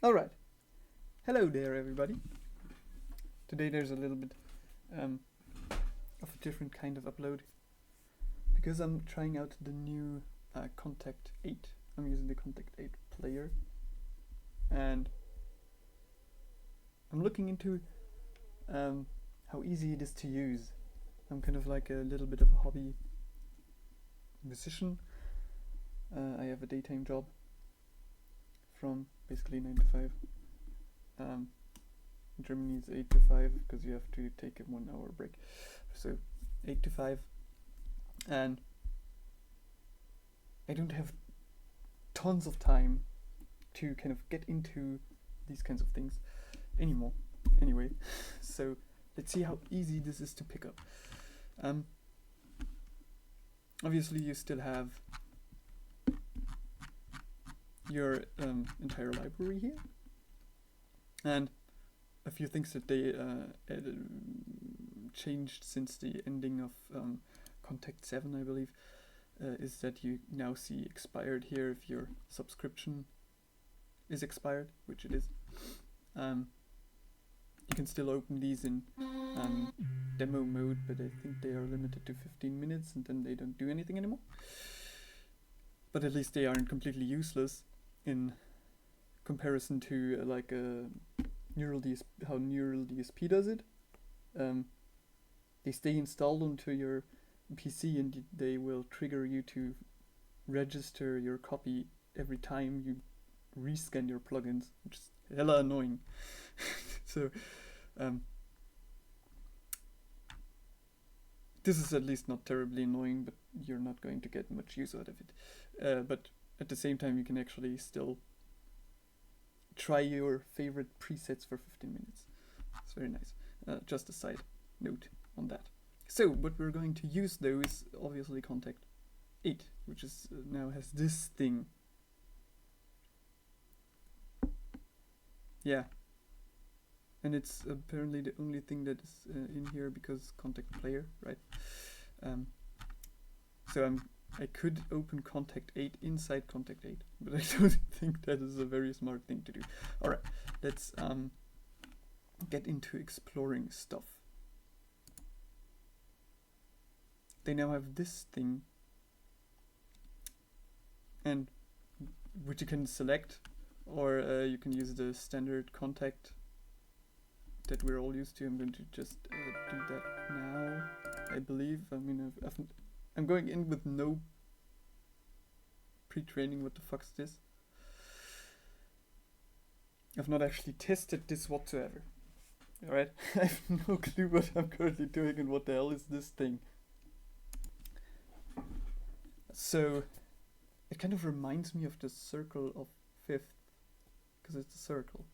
Alright, hello there everybody. Today there's a little bit of a different kind of upload because I'm trying out the new Kontakt 8. I'm using the Kontakt 8 player and I'm looking into how easy it is to use. I'm kind of like a little bit of a hobby musician. I have a daytime job from basically 9 to 5. In Germany it's 8 to 5 because you have to take a 1 hour break. So 8 to 5, and I don't have tons of time to kind of get into these kinds of things anymore. Anyway, so let's see how easy this is to pick up. Obviously you still have your entire library here, and a few things that they changed since the ending of Kontakt 7, I believe, is that you now see expired here if your subscription is expired, which it is. You can still open these in demo mode, but I think they are limited to 15 minutes and then they don't do anything anymore. But at least they aren't completely useless in comparison to like how Neural DSP does it. They stay installed onto your PC and they will trigger you to register your copy every time you rescan your plugins, which is hella annoying. So this is at least not terribly annoying, but you're not going to get much use out of it. But at the same time you can actually still try your favorite presets for 15 minutes. It's very nice. Just a side note on that. So what we're going to use though is obviously Kontakt 8, which is now has this thing. Yeah. And it's apparently the only thing that is in here because Kontakt player, right? So I could open Kontakt 8 inside Kontakt 8, but I don't think that is a very smart thing to do. Alright, let's get into exploring stuff. They now have this thing, and which you can select, or you can use the standard Kontakt that we're all used to. I'm going to just do that now, I believe. I mean, I'm going in with no pre-training. What the fuck's this? I've not actually tested this whatsoever. Alright, I have no clue what I'm currently doing and what the hell is this thing. So it kind of reminds me of the circle of fifth, because it's a circle,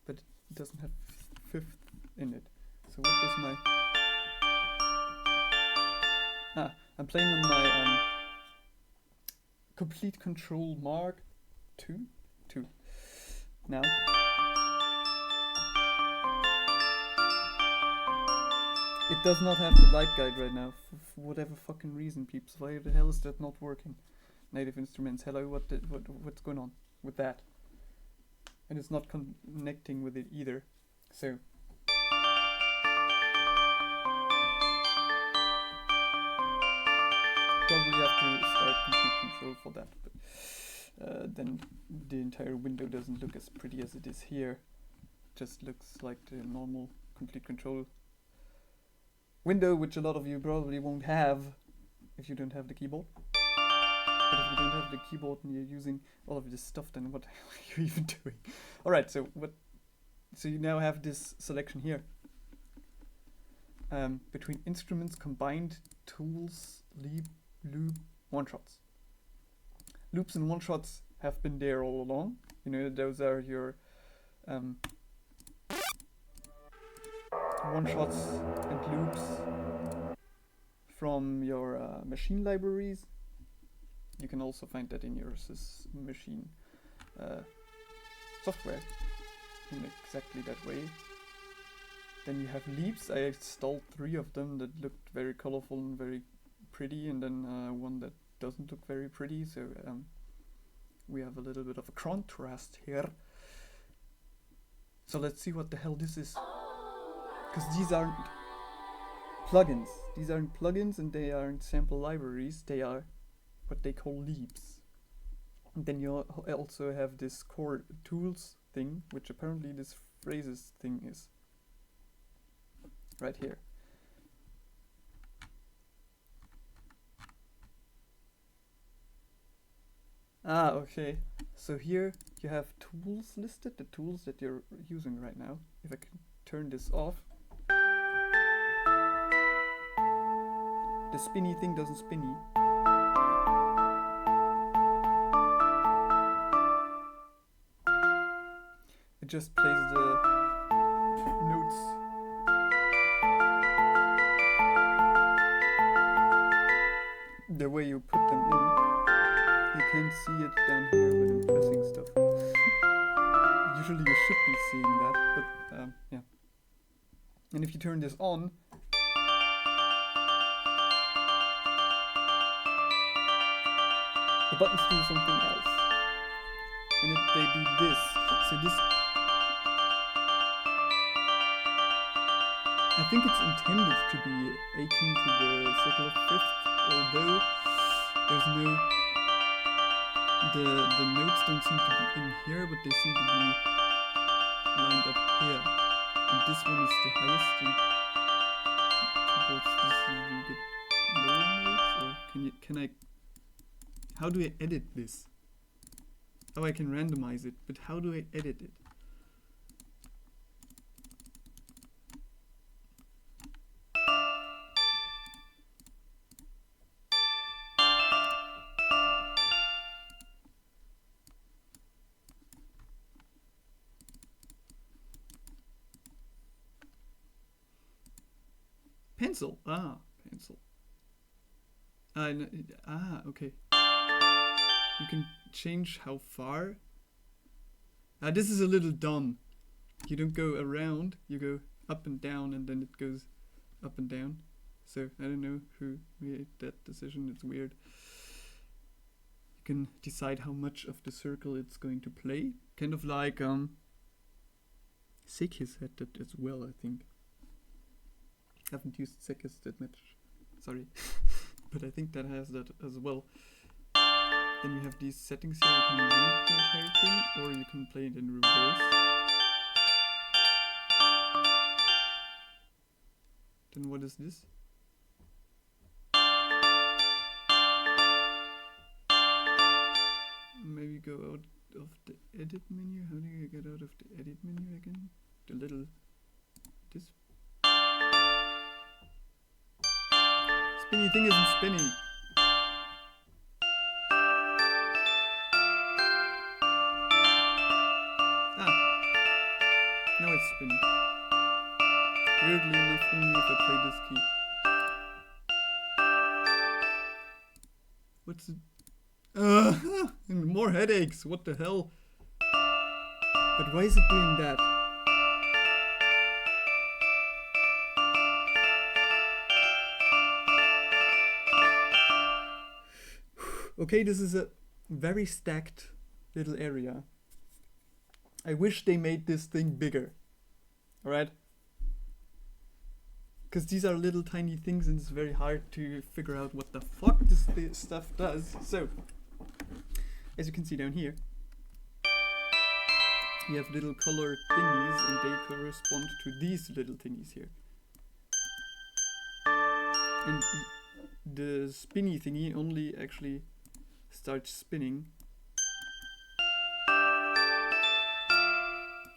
but it doesn't have fifth in it. So what does my... I'm playing on my Complete Control Mark 2 now. It does not have the light guide right now, for whatever fucking reason, peeps. Why the hell is that not working? Native Instruments, hello, what's going on with that? And it's not connecting with it either, so... Probably have to start Complete Control for that, but then the entire window doesn't look as pretty as it is here. It just looks like the normal Complete Control window, which a lot of you probably won't have if you don't have the keyboard. But if you don't have the keyboard and you're using all of this stuff, then what the hell are you even doing? Alright, so you now have this selection here. Between instruments, combined, tools, loop, one-shots. Loops and one-shots have been there all along. You know, those are your one-shots and loops from your machine libraries. You can also find that in your machine software in exactly that way. Then you have leaps. I installed 3 of them that looked very colorful and very pretty, and then one that doesn't look very pretty, so we have a little bit of a contrast here. So let's see what the hell this is. Because these aren't plugins. These aren't plugins and they aren't sample libraries. They are what they call leaps. And then you also have this core tools thing, which apparently this phrases thing is. Right here. Ah, okay. So here you have tools listed, the tools that you're using right now. If I can turn this off, the spinny thing doesn't spinny. It just plays the notes. The way you put them in. You can't see it down here when I'm pressing stuff. Usually you should be seeing that, but yeah. And if you turn this on, the buttons do something else. And if they do this, so this, I think it's intended to be akin to the circle of fifth, although there's no, the notes don't seem to be in here, but they seem to be lined up here. And this one is the highest, and towards this you get lower notes, or can I, how do I edit this? Oh, I can randomize it, but how do I edit it? Pencil. Ah, pencil. No, okay. You can change how far. This is a little dumb. You don't go around, you go up and down, and then it goes up and down. So I don't know who made that decision. It's weird. You can decide how much of the circle it's going to play. Kind of like Sekis had that as well, I think. I haven't used Sekis that much. Sorry. But I think that has that as well. Then you have these settings here. You can read the entire thing, or you can play it in reverse. Then what is this? Maybe go out of the edit menu. How do you get out of the edit menu again? The little... this... spinny thing isn't spinny. Now it's spinning. Weirdly enough, only if I play this key. What's it? More headaches, what the hell? But why is it doing that? Okay, this is a very stacked little area. I wish they made this thing bigger. Alright? Because these are little tiny things and it's very hard to figure out what the fuck this stuff does. So, as you can see down here, you have little colored thingies and they correspond to these little thingies here. And the spinny thingy only actually starts spinning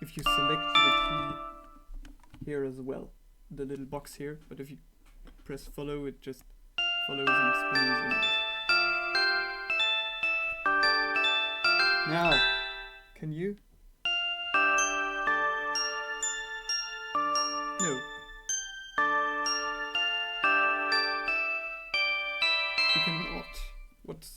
if you select the key here as well, the little box here, but if you press follow, it just follows and spins in. Now, can you? No. You cannot. What's...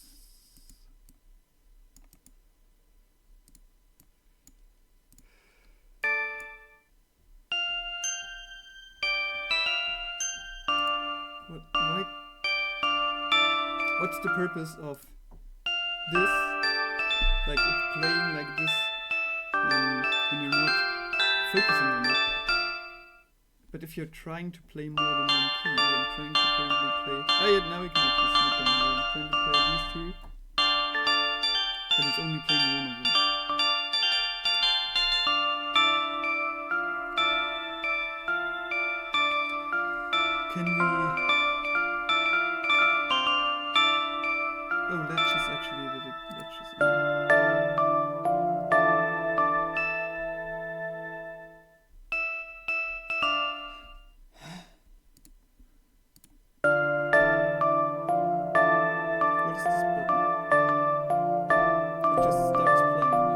why? What's the purpose of this? Like it playing like this when you're not focusing on it. But if you're trying to play more than one key, I'm trying to currently play... Oh yeah, now we can actually see it down there. I'm trying to play these two, but it's only playing one of them. Can we... Oh, let's just actually edit it. Let's just... What is this button? It just starts playing now.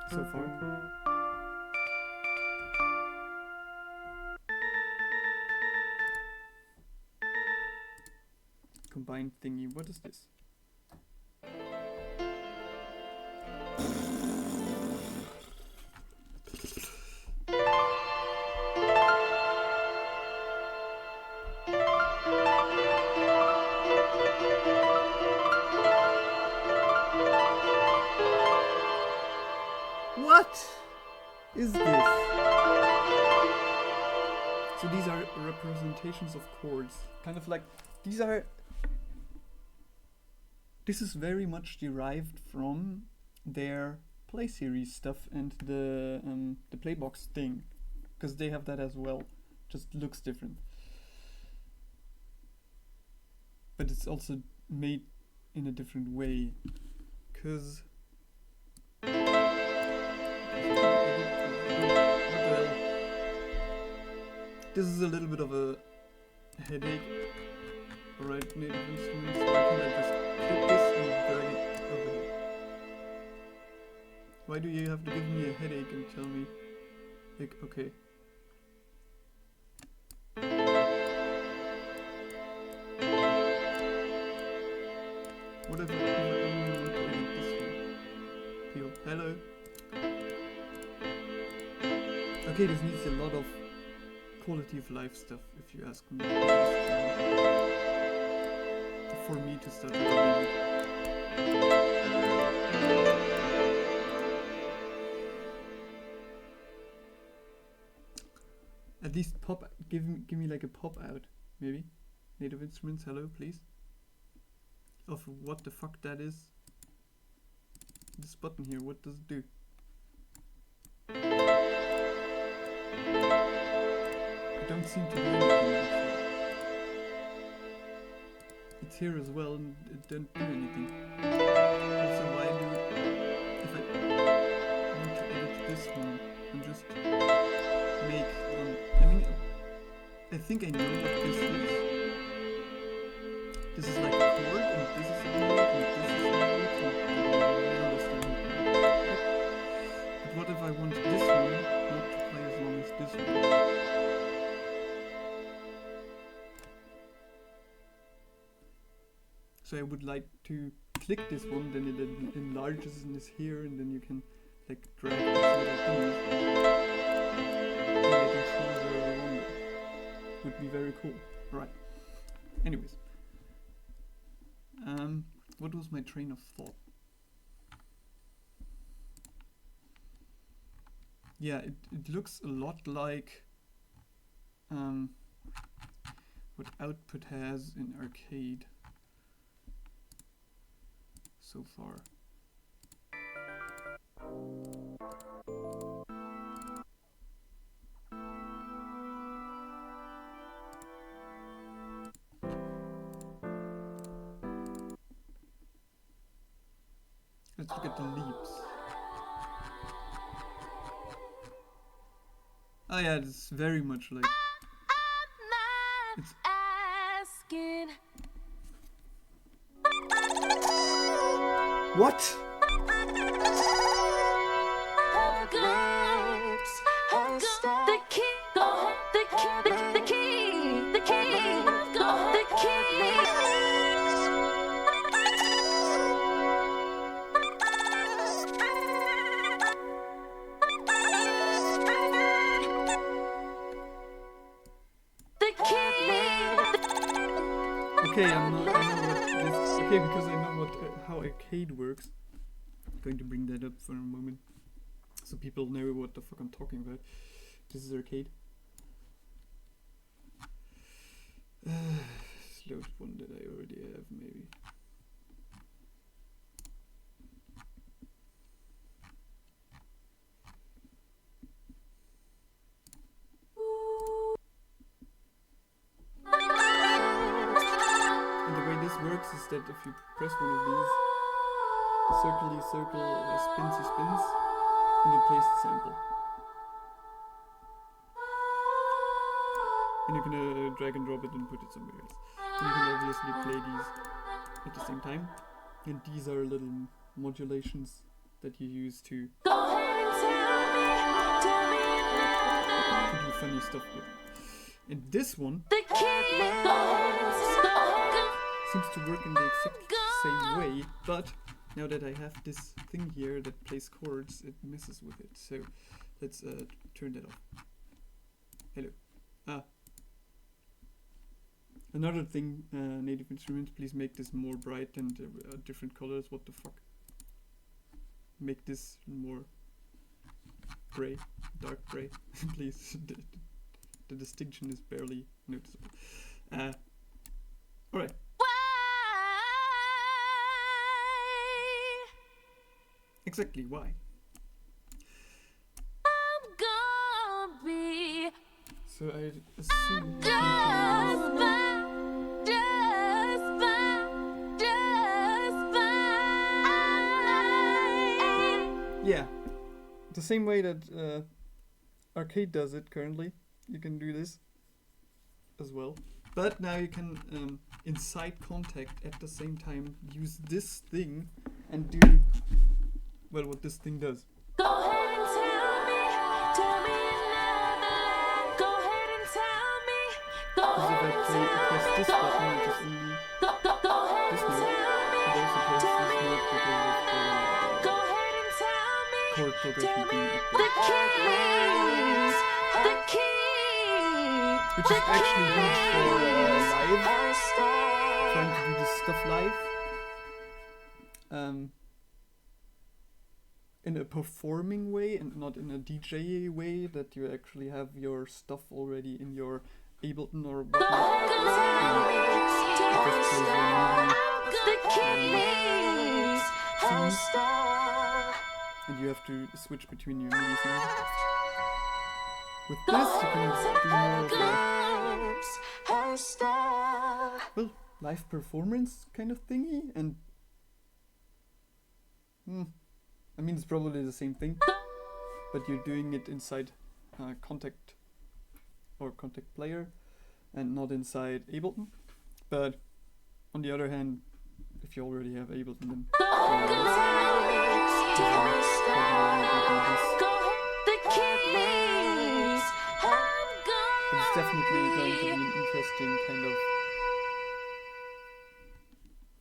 So far. Combined thingy, what is this? What is this? So these are representations of chords. Kind of like, these are... This is very much derived from their Play Series stuff and the Playbox thing. Because they have that as well. Just looks different. But it's also made in a different way. Because... This is a little bit of a headache. Alright, native instruments. Why can't I just click this and drag it over here? Why do you have to give me a headache and tell me, like, okay. What if I only want to edit this one? Peel. Hello. Okay, this needs a lot of quality of life stuff, if you ask me. For me to start recording it. At least give me like a pop out, maybe. Native instruments, hello, please. Of what the fuck that is. This button here, what does it do? I don't seem to do anything actually. It's here as well and it don't do anything. So why do... If I want to edit this one and just make one... I mean, I think I know what this is. This is like a chord and this is a note and this is a note and but what if I want this one not to play as long as this one? So I would like to click this one, then it enlarges and is here, and then you can like drag these little things and make it shorter or longer. Would be very cool. Right. Anyways. What was my train of thought? Yeah, it looks a lot like what Output has in Arcade so far. Let's look at the leaps. Oh yeah, it's very much like... It's... What? Okay, I know what this. Okay, because I know how arcade works. I'm going to bring that up for a moment, so people know what the fuck I'm talking about. This is arcade. Load one that I already have, maybe. And the way this works is that if you press one of these, circle, spins, and it plays the sample. And you can drag and drop it and put it somewhere else. And you can obviously play these at the same time. And these are little modulations that you use to do funny stuff with. And this one seems to work in the exact same way, but now that I have this thing here that plays chords, it messes with it. So let's turn that off. Hello. Another thing, Native Instruments, please make this more bright and different colors. What the fuck? Make this more gray, dark gray, please. The distinction is barely noticeable. Alright. Exactly, why? I'm gonna be so I assume yeah, the same way that arcade does it currently, you can do this as well. But now you can, inside Kontakt at the same time, use this thing and do, well, what this thing does. Go ahead and tell me now. Go ahead and tell me. Because if I press this button, which is only this note, it also plays this note because of the chord progression being updated. Which is actually huge for live, trying to do this stuff live. In a performing way and not in a DJ way, that you actually have your stuff already in your Ableton or whatnot. And you have to switch between your MIDI scenes. With this, you can do more of a, well, live performance kind of thingy, and I mean, it's probably the same thing, but you're doing it inside Kontakt or Kontakt Player and not inside Ableton. But on the other hand, if you already have Ableton, then it's definitely going to be an interesting kind of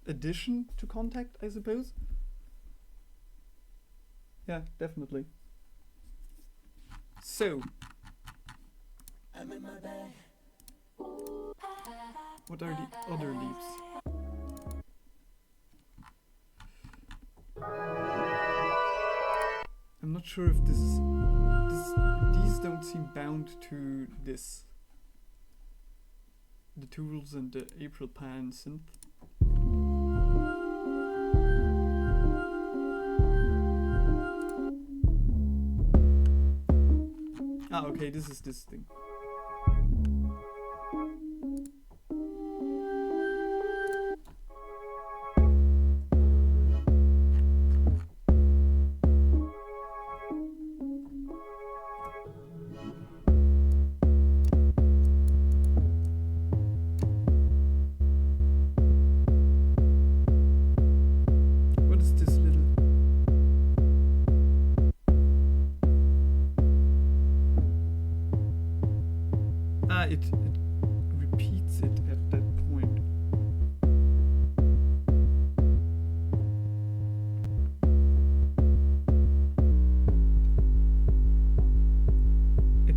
addition to Kontakt, I suppose. Yeah, definitely. So, what are the other leaps? I'm not sure if these don't seem bound to this. The tools and the April Pan synth. Ah, okay, this is this thing. What is this little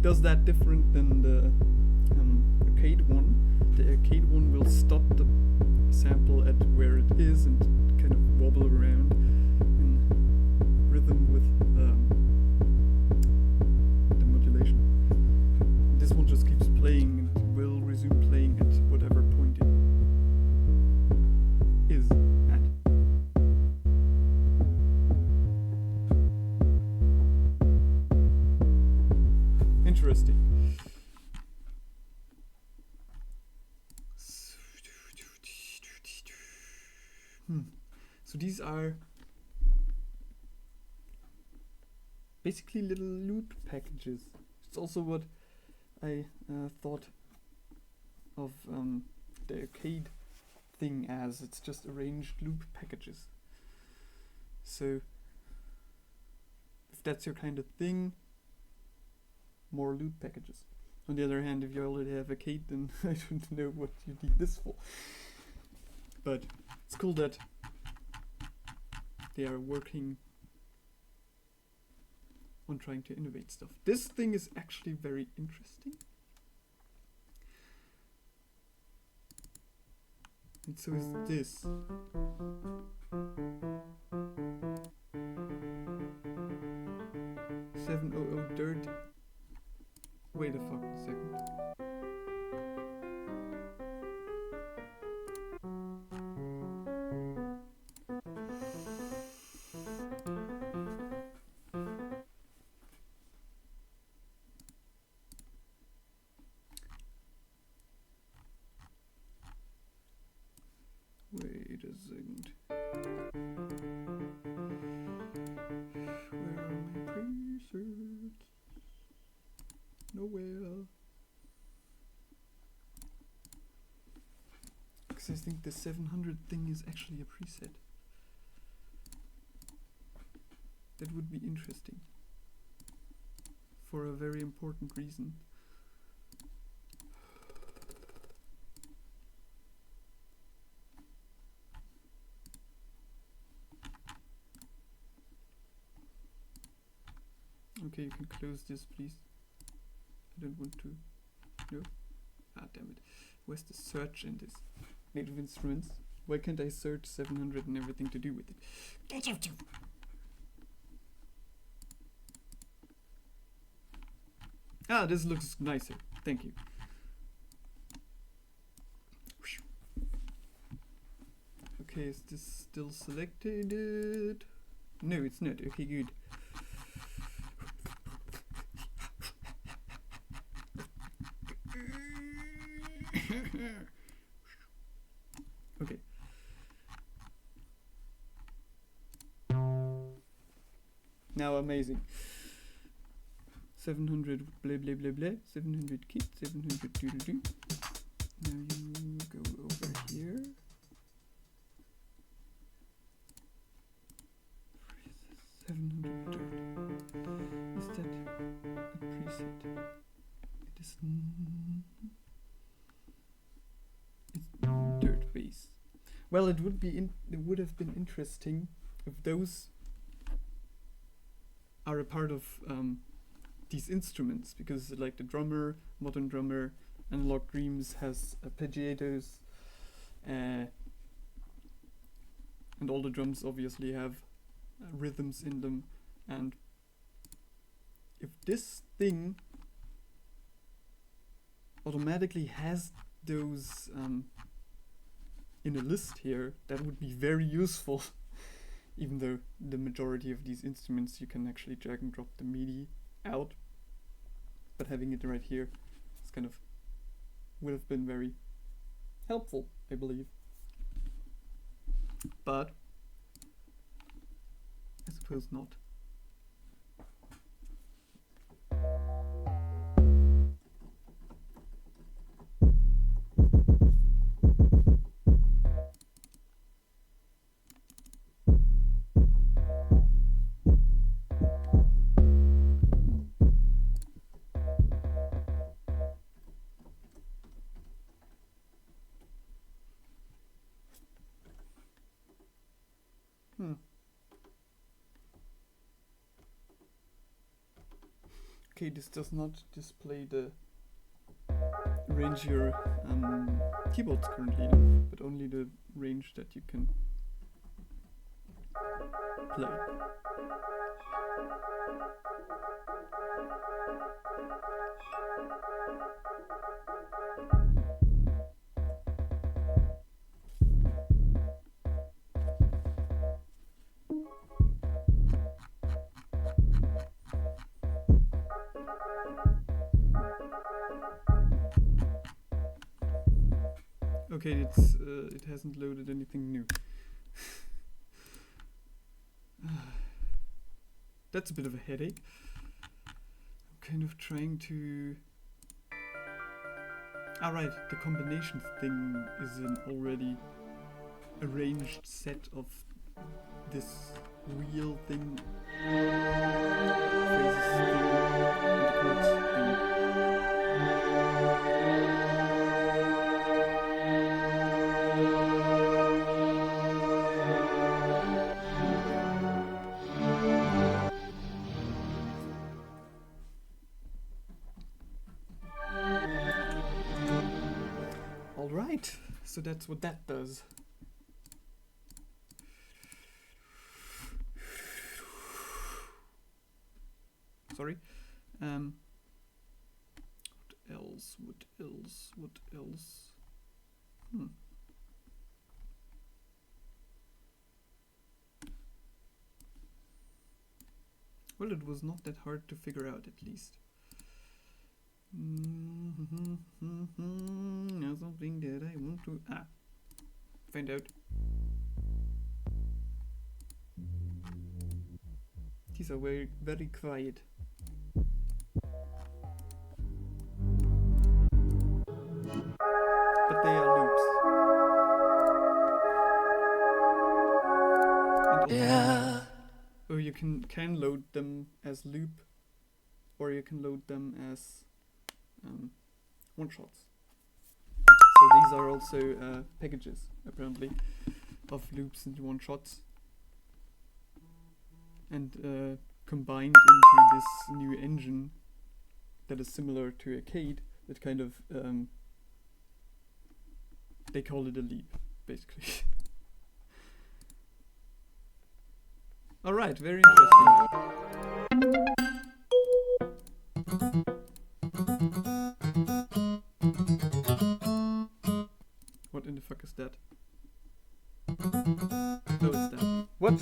does that different than the arcade one. The arcade one will stop the sample at where it is and kind of wobble around in rhythm with the modulation. This one just keeps playing and will resume playing at whatever point it is at. Interesting. So these are basically little loop packages. It's also what I thought of the arcade thing as. It's just arranged loop packages. So if that's your kind of thing, more loop packages. On the other hand, if you already have arcade, then I don't know what you need this for. But it's cool that they are working on trying to innovate stuff. This thing is actually very interesting. And so is this. 700 dirt. Wait a fucking second. Wait a second. Where are my presets? Nowhere. Because I think the 700 thing is actually a preset. That would be interesting. For a very important reason. Okay, you can close this, please. I don't want to. No? Ah, damn it. Where's the search in this? Native Instruments. Why can't I search 700 and everything to do with it? Ah, this looks nicer. Thank you. Okay, is this still selected? No, it's not. Okay, good. Okay. Now amazing. 700 blah blah blah blah. 700 kit. 700 doodle doo. Now you go over here. 700 dirt. Is that a preset? It is. It's dirt base. Well, it would be. It would have been interesting if those are a part of these instruments, because like the drummer, modern drummer, Analog Dreams has arpeggiators, and all the drums obviously have rhythms in them, and if this thing automatically has those in a list here, that would be very useful. Even though the majority of these instruments you can actually drag and drop the MIDI out, but having it right here is kind of would have been very helpful, I believe. But I suppose not. Okay, this does not display the range your keyboards currently in, but only the range that you can play. Okay, it hasn't loaded anything new. That's a bit of a headache. I'm kind of trying to... Alright, the combinations thing is an already arranged set of this wheel thing. Phrases thing, and the chords thing. Alright, so that's what that does. Sorry. What else? Well, it was not that hard to figure out, at least. Now something that I want to find out. These are very, very quiet. But they are loops. And yeah. Or you can load them as loop, or you can load them as one-shots. So these are also packages, apparently, of loops and one-shots. And combined into this new engine that is similar to Arcade, that kind of they call it a leap, basically. Alright, very interesting. What in the fuck is that? Oh, it's that. What?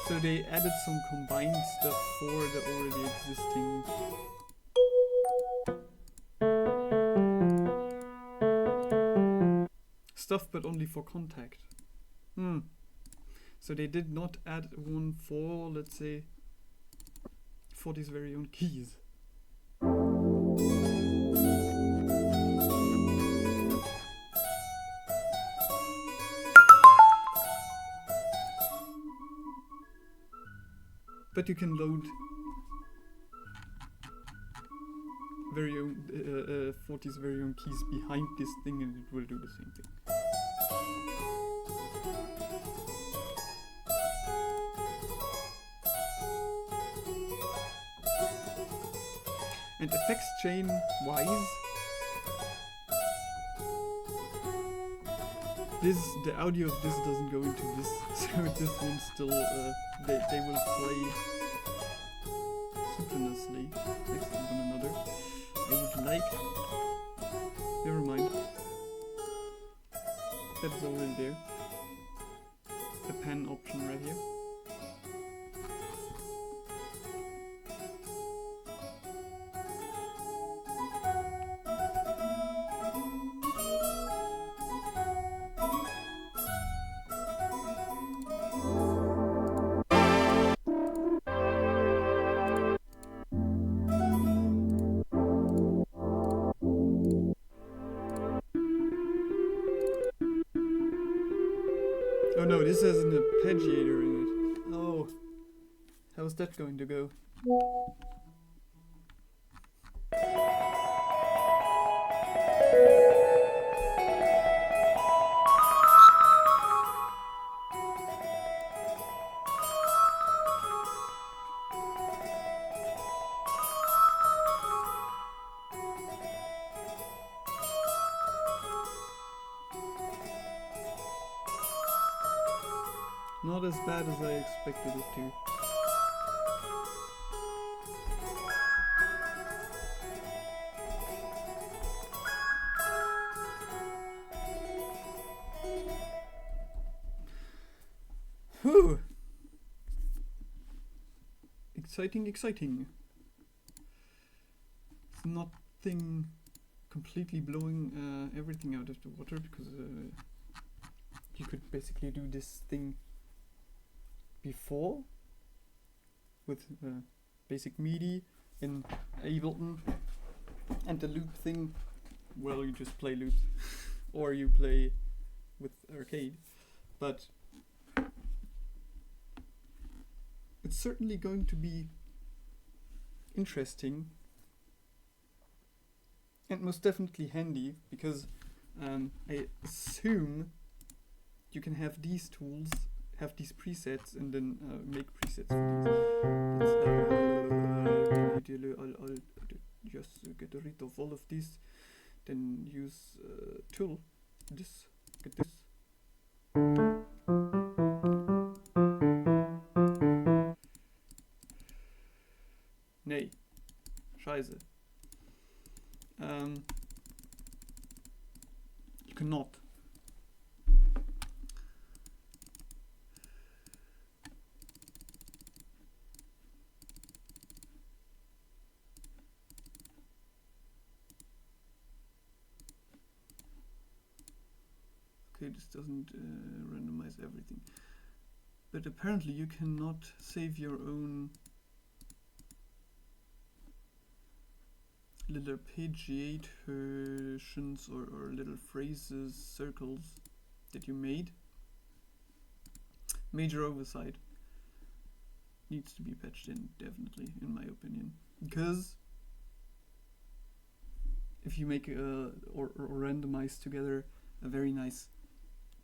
So they added some combined stuff for the already existing stuff, but only for Kontakt. So they did not add one for, let's say, for these very own keys. But you can load very own 40's very own keys behind this thing, and it will do the same thing. And effects chain wise, the audio of this doesn't go into this, so this one still they will play synchronously next to one another. I would like, never mind, that is already there, the pan option right here. Oh no, this has an arpeggiator in it. Oh, how's that going to go? Not as bad as I expected it to. Whew! Exciting, exciting. It's nothing completely blowing everything out of the water, because you could basically do this thing before with basic MIDI in Ableton, and the loop thing, well, you just play loops or you play with arcade, but it's certainly going to be interesting and most definitely handy, because I assume you can have these tools, have these presets, and then make presets for these. I'll just get rid of all of this, then use tool, this, get this. Nee, scheiße. You cannot. Okay, this doesn't randomize everything. But apparently you cannot save your own little arpeggiations or little phrases, circles that you made. Major oversight. Needs to be patched in, definitely, in my opinion. Because if you make or randomize together a very nice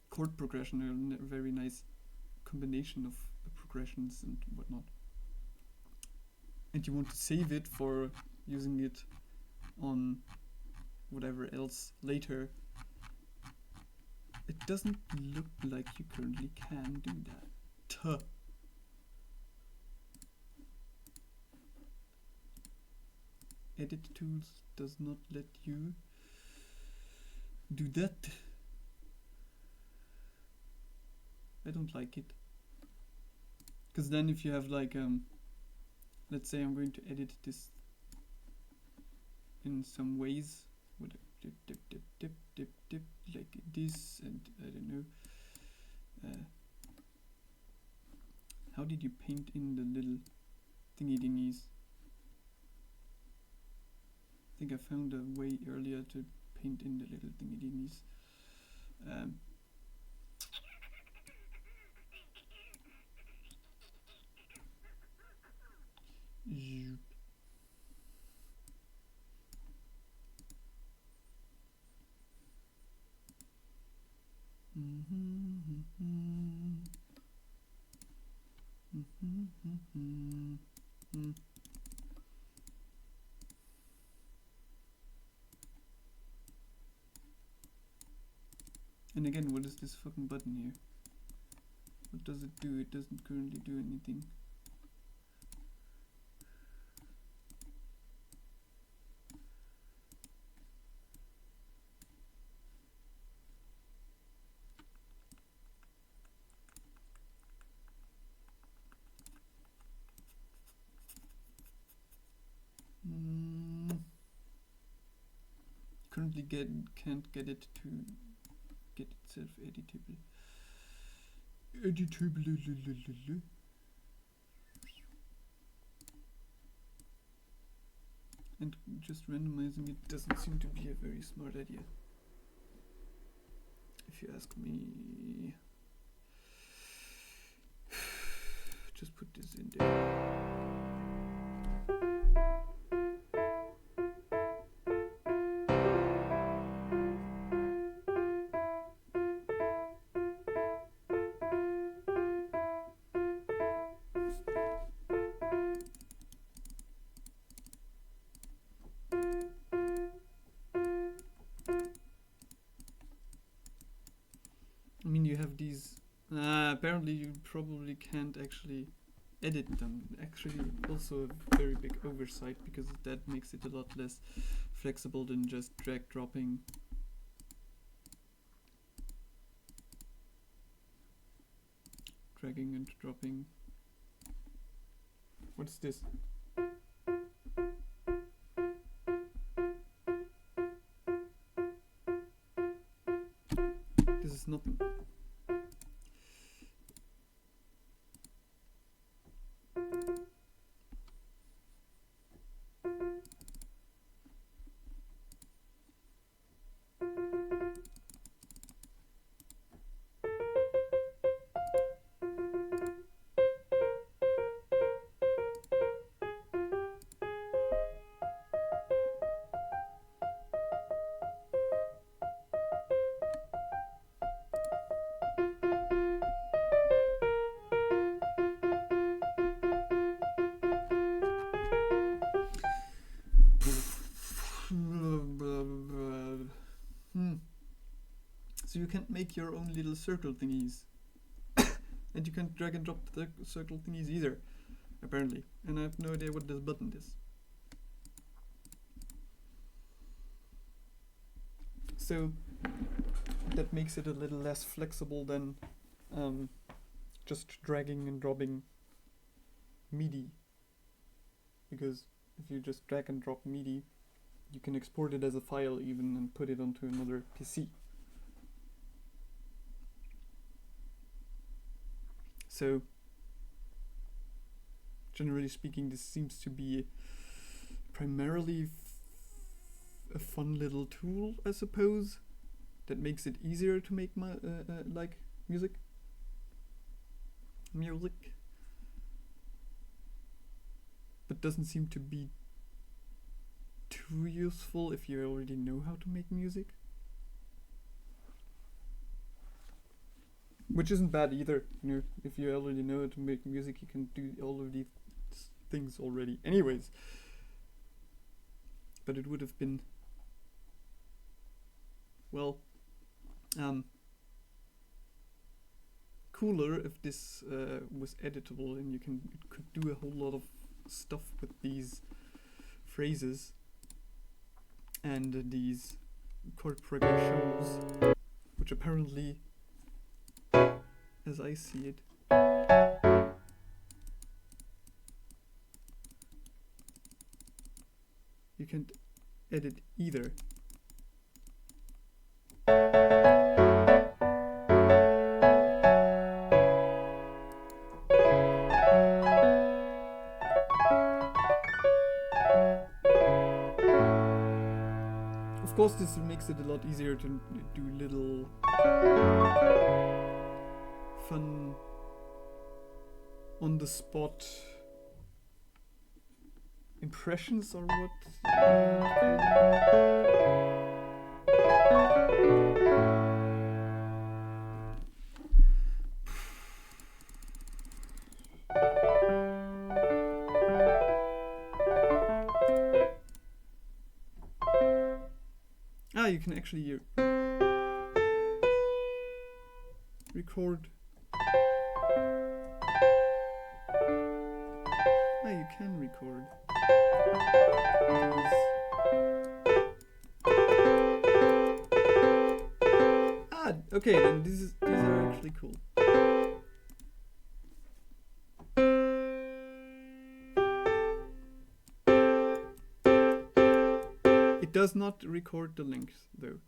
chord progression, a very nice combination of progressions and whatnot, and you want to save it for using it on whatever else later, it doesn't look like you currently can do that. Tuh. Edit tools does not let you do that. I don't like it. Because then if you have like, let's say I'm going to edit this in some ways, with a dip, like this, and I don't know. How did you paint in the little thingy-dingies? I think I found a way earlier to paint in the little thingy-dingies. Zoop. And again, what is this fucking button here? What does it do? It doesn't currently do anything. Currently can't get it to get itself editable. And just randomizing it doesn't seem to be a very smart idea, if you ask me. Just put this in there. I mean, you have these. apparently you probably can't actually edit them. Actually, also a very big oversight, because that makes it a lot less flexible than just drag dropping. Dragging and dropping. What's this? This is nothing. So you can't make your own little circle thingies. And you can't drag and drop the circle thingies either, apparently. And I have no idea what this button is. So that makes it a little less flexible than just dragging and dropping MIDI. Because if you just drag and drop MIDI, you can export it as a file even and put it onto another PC. So, generally speaking, this seems to be primarily a fun little tool, I suppose, that makes it easier to make like music. But doesn't seem to be too useful if you already know how to make music. Which isn't bad either, you know, if you already know how to make music, you can do all of these things already. Anyways. But it would have been, well, cooler if this was editable and you could do a whole lot of stuff with these phrases and these chord progressions, which apparently, as I see it, you can't edit either. Of course, this makes it a lot easier to do little fun on the spot impressions, or what? You can actually record. You can record. Okay, then these are actually cool. It does not record the links, though.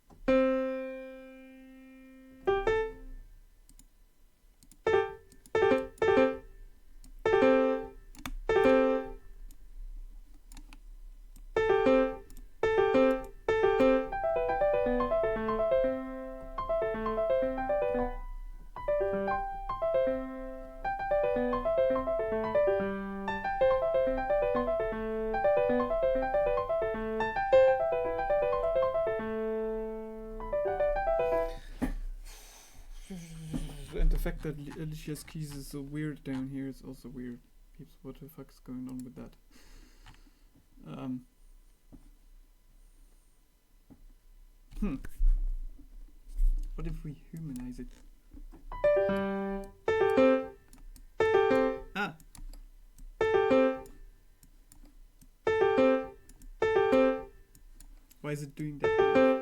And the fact that Alicia's keys is so weird down here is also weird. What the fuck's going on with that? What if we humanize it? Why is it doing that?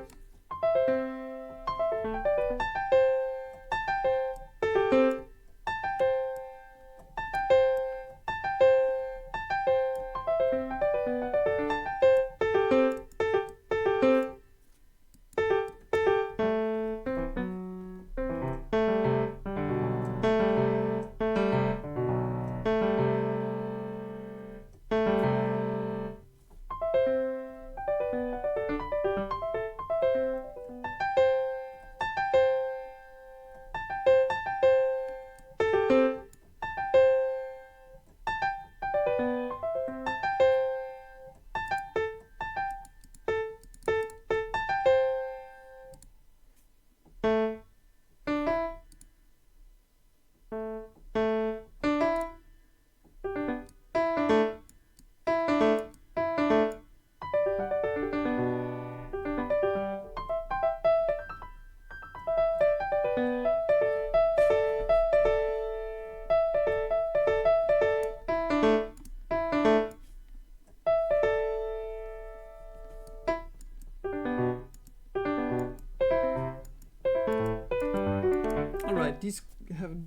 Alright, these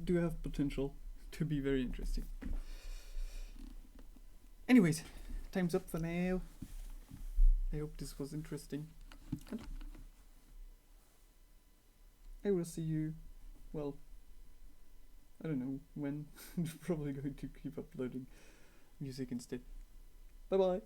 do have potential to be very interesting. Anyways, time's up for now. I hope this was interesting. And I will see you, well, I don't know when. I'm probably going to keep uploading music instead. Bye bye.